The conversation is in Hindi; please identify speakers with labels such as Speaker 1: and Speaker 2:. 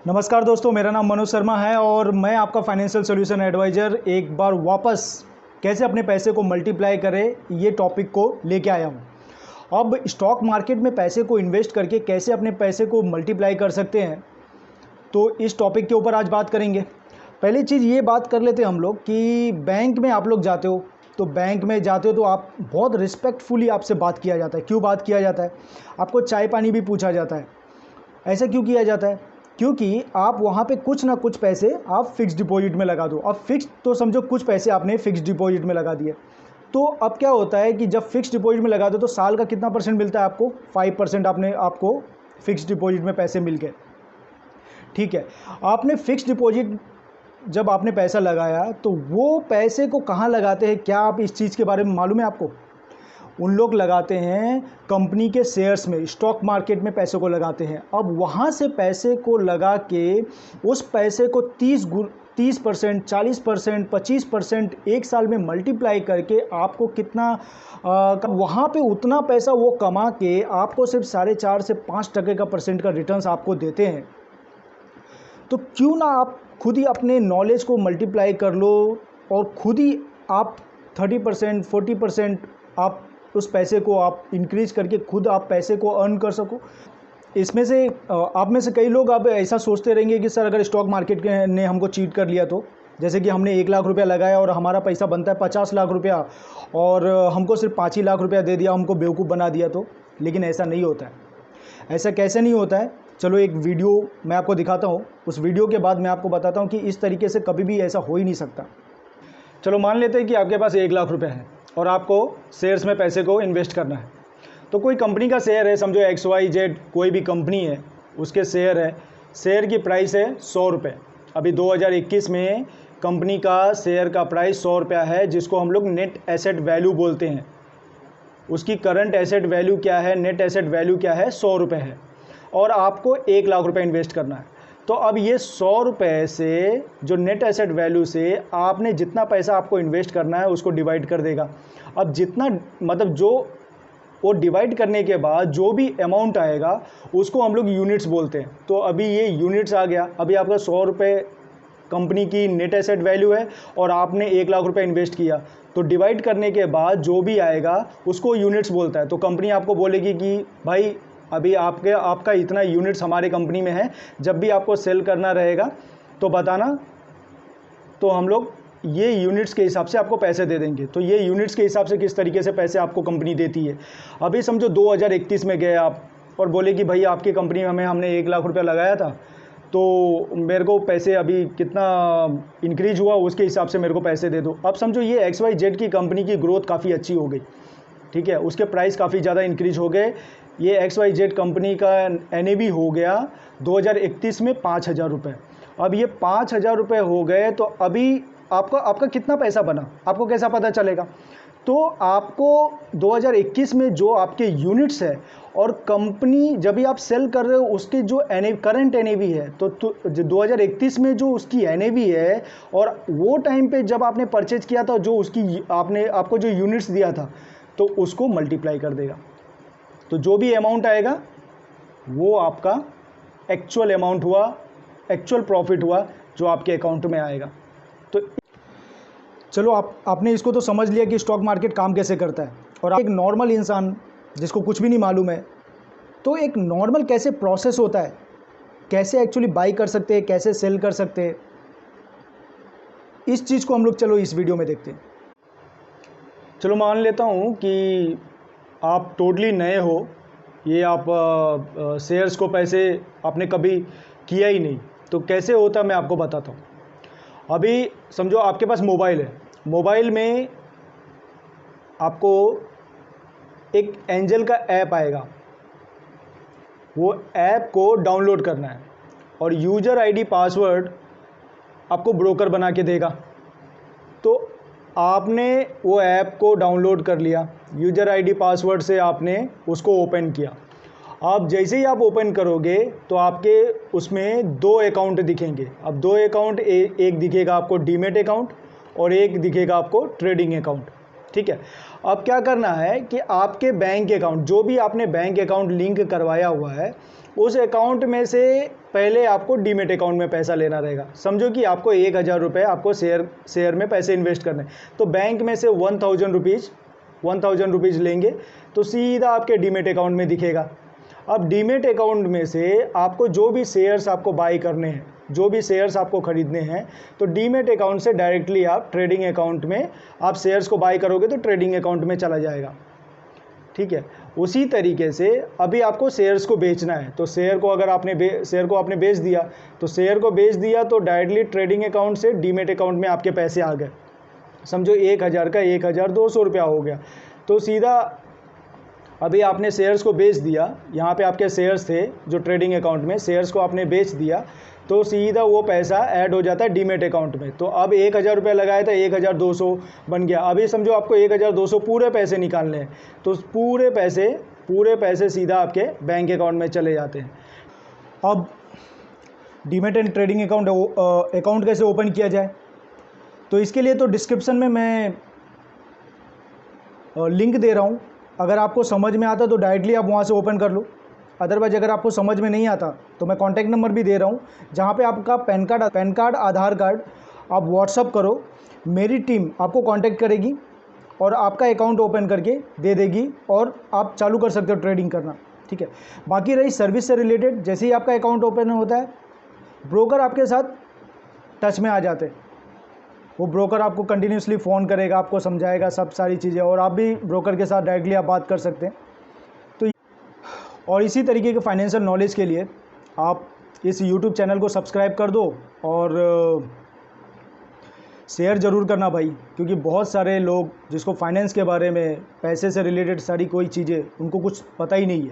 Speaker 1: नमस्कार दोस्तों, मेरा नाम मनोज शर्मा है और मैं आपका फाइनेंशियल सॉल्यूशन एडवाइज़र एक बार वापस कैसे अपने पैसे को मल्टीप्लाई करें ये टॉपिक को लेके आया हूँ। अब स्टॉक मार्केट में पैसे को इन्वेस्ट करके कैसे अपने पैसे को मल्टीप्लाई कर सकते हैं, तो इस टॉपिक के ऊपर आज बात करेंगे। पहली चीज़ ये बात कर लेते हैं हम लोग कि बैंक में आप लोग जाते हो, तो बैंक में जाते हो तो आप बहुत रिस्पेक्टफुली आपसे बात किया जाता है। क्यों बात किया जाता है? आपको चाय पानी भी पूछा जाता है। ऐसा क्यों किया जाता है? क्योंकि आप वहाँ पे कुछ ना कुछ पैसे आप फिक्स डिपॉजिट में लगा दो। अब फिक्स तो समझो कुछ पैसे आपने फिक्स डिपॉजिट में लगा दिए, तो अब क्या होता है कि जब फिक्स डिपॉजिट में लगा दो तो साल का कितना परसेंट मिलता है आपको? 5% आपको फिक्स डिपॉजिट में पैसे मिल गए। ठीक है, आपने फिक्स डिपॉजिट जब आपने पैसा लगाया तो वो पैसे को कहाँ लगाते हैं? क्या आप इस चीज़ के बारे में मालूम है आपको? उन लोग लगाते हैं कंपनी के शेयर्स में, स्टॉक मार्केट में पैसे को लगाते हैं। अब वहाँ से पैसे को लगा के उस पैसे को 30%, 40%, 25% एक साल में मल्टीप्लाई करके आपको कितना वहाँ पे उतना पैसा वो कमा के आपको सिर्फ 4.5 से 5% का परसेंट का रिटर्न्स आपको देते हैं। तो क्यों ना आप खुद ही अपने नॉलेज को मल्टीप्लाई कर लो और खुद ही आप 30%, 40% आप उस पैसे को आप इंक्रीज करके खुद आप पैसे को अर्न कर सको। इसमें से आप में से कई लोग अब ऐसा सोचते रहेंगे कि सर अगर स्टॉक मार्केट ने हमको चीट कर लिया तो, जैसे कि हमने 1 लाख रुपया लगाया और हमारा पैसा बनता है 50 लाख रुपया और हमको सिर्फ 5 ही लाख रुपया दे दिया, हमको बेवकूफ़ बना दिया तो। लेकिन ऐसा नहीं होता है। ऐसा कैसे नहीं होता है? चलो एक वीडियो मैं आपको दिखाता हूँ, उस वीडियो के बाद मैं आपको बताता हूँ कि इस तरीके से कभी भी ऐसा हो ही नहीं सकता। चलो मान लेते हैं कि आपके पास 1 लाख रुपया है और आपको शेयर्स में पैसे को इन्वेस्ट करना है। तो कोई कंपनी का शेयर है, समझो XYZ कोई भी कंपनी है, उसके शेयर है, शेयर की प्राइस है 100 रुपये। अभी 2021 में कंपनी का शेयर का प्राइस 100 रुपया है, जिसको हम लोग नेट एसेट वैल्यू बोलते हैं। उसकी करंट एसेट वैल्यू क्या है, नेट एसेट वैल्यू क्या है? 100 रुपये है और आपको 1 लाख रुपये इन्वेस्ट करना है। तो अब ये 100 रुपये से जो नेट एसेट वैल्यू से आपने जितना पैसा आपको इन्वेस्ट करना है उसको डिवाइड कर देगा। अब जितना मतलब जो वो डिवाइड करने के बाद जो भी अमाउंट आएगा उसको हम लोग यूनिट्स बोलते हैं। तो अभी ये यूनिट्स आ गया। अभी आपका 100 रुपये कंपनी की नेट एसेट वैल्यू है और आपने 1 लाख रुपये इन्वेस्ट किया, तो डिवाइड करने के बाद जो भी आएगा उसको यूनिट्स बोलता है। तो कंपनी आपको बोलेगी कि भाई अभी आपका इतना यूनिट्स हमारे कंपनी में है, जब भी आपको सेल करना रहेगा तो बताना, तो हम लोग ये यूनिट्स के हिसाब से आपको पैसे दे देंगे। तो ये यूनिट्स के हिसाब से किस तरीके से पैसे आपको कंपनी देती है। अभी समझो 2031 में गए आप और बोले कि भाई आपकी कंपनी में हमने 1 लाख रुपया लगाया था, तो मेरे को पैसे अभी कितना इंक्रीज हुआ उसके हिसाब से मेरे को पैसे दे दो। अब समझो ये XYZ की कंपनी की ग्रोथ काफ़ी अच्छी हो गई, ठीक है, उसके प्राइस काफ़ी ज़्यादा इंक्रीज हो गए। ये XYZ कंपनी का NAV हो गया 2031 में 5,000 रुपये। अब ये 5,000 रुपये हो गए, तो अभी आपका कितना पैसा बना आपको कैसा पता चलेगा? तो आपको 2021 में जो आपके यूनिट्स है और कंपनी जब भी आप सेल कर रहे हो उसके जो करंट NAV है, तो 2031 में जो उसकी NAV है और वो टाइम पे जब आपने परचेज किया था जो उसकी आपको जो यूनिट्स दिया था, तो उसको मल्टीप्लाई कर देगा। तो जो भी अमाउंट आएगा वो आपका एक्चुअल अमाउंट हुआ, एक्चुअल प्रॉफिट हुआ जो आपके अकाउंट में आएगा। तो चलो आपने इसको तो समझ लिया कि स्टॉक मार्केट काम कैसे करता है। और एक नॉर्मल इंसान जिसको कुछ भी नहीं मालूम है, तो एक नॉर्मल कैसे प्रोसेस होता है, कैसे एक्चुअली बाई कर सकते हैं, कैसे सेल कर सकते हैं, इस चीज़ को हम लोग चलो इस वीडियो में देखते हैं। चलो मान लेता हूँ कि आप टोटली नए हो, ये आप शेयर्स को पैसे आपने कभी किया ही नहीं, तो कैसे होता मैं आपको बताता हूँ। अभी समझो आपके पास मोबाइल है, मोबाइल में आपको एक एंजल का ऐप आएगा, वो ऐप को डाउनलोड करना है और यूज़र आईडी पासवर्ड आपको ब्रोकर बना के देगा। तो आपने वो ऐप को डाउनलोड कर लिया, यूज़र आईडी पासवर्ड से आपने उसको ओपन किया। आप जैसे ही आप ओपन करोगे तो आपके उसमें 2 अकाउंट दिखेंगे। अब 2 अकाउंट, एक दिखेगा आपको डीमेट अकाउंट और एक दिखेगा आपको ट्रेडिंग अकाउंट, ठीक है। अब क्या करना है कि आपके बैंक अकाउंट, जो भी आपने बैंक अकाउंट लिंक करवाया हुआ है, उस अकाउंट में से पहले आपको डीमेट अकाउंट में पैसा लेना रहेगा। समझो कि आपको 1000 रुपये आपको शेयर में पैसे इन्वेस्ट करने, तो बैंक में से 1000 रुपीज़ लेंगे तो सीधा आपके डीमेट अकाउंट में दिखेगा। अब डीमेट अकाउंट में से आपको जो भी शेयर्स आपको बाई करने हैं, जो भी शेयर्स आपको ख़रीदने हैं, तो डीमेट अकाउंट से डायरेक्टली आप ट्रेडिंग अकाउंट में आप शेयर्स को बाई करोगे तो ट्रेडिंग अकाउंट में चला जाएगा। ठीक है, उसी तरीके से अभी आपको शेयर्स को बेचना है, तो शेयर को आपने बेच दिया, तो शेयर को बेच दिया तो डायरेक्टली ट्रेडिंग अकाउंट से डीमेट अकाउंट में आपके पैसे आ गए। समझो 1000 का 1200 रुपया हो गया, तो सीधा अभी आपने शेयर्स को बेच दिया, यहाँ पे आपके शेयर्स थे जो ट्रेडिंग अकाउंट में, शेयर्स को आपने बेच दिया तो सीधा वो पैसा ऐड हो जाता है डीमेट अकाउंट में। तो अब 1000 रुपये लगाया था 1200 बन गया। अभी समझो आपको 1200 पूरे पैसे निकालने हैं, तो पूरे पैसे सीधा आपके बैंक अकाउंट में चले जाते हैं। अब डीमेट एंड ट्रेडिंग अकाउंट कैसे ओपन किया जाए, तो इसके लिए तो डिस्क्रिप्शन में मैं लिंक दे रहा हूँ। अगर आपको समझ में आता तो डायरेक्टली आप वहाँ से ओपन कर लो, अदरवाइज अगर आपको समझ में नहीं आता तो मैं कॉन्टैक्ट नंबर भी दे रहा हूँ, जहाँ पे आपका पैन कार्ड आधार कार्ड आप व्हाट्सअप करो, मेरी टीम आपको कांटेक्ट करेगी और आपका अकाउंट ओपन करके दे देगी और आप चालू कर सकते हो ट्रेडिंग करना। ठीक है, बाकी रही सर्विस से रिलेटेड, जैसे ही आपका अकाउंट ओपन होता है ब्रोकर आपके साथ टच में आ जाते हैं। वो ब्रोकर आपको कंटिन्यूसली फ़ोन करेगा, आपको समझाएगा सब सारी चीज़ें, और आप भी ब्रोकर के साथ डायरेक्टली आप बात कर सकते हैं। तो और इसी तरीके के फाइनेंशियल नॉलेज के लिए आप इस YouTube चैनल को सब्सक्राइब कर दो और शेयर ज़रूर करना भाई, क्योंकि बहुत सारे लोग जिसको फाइनेंस के बारे में, पैसे से रिलेटेड सारी कोई चीज़ें उनको कुछ पता ही नहीं है।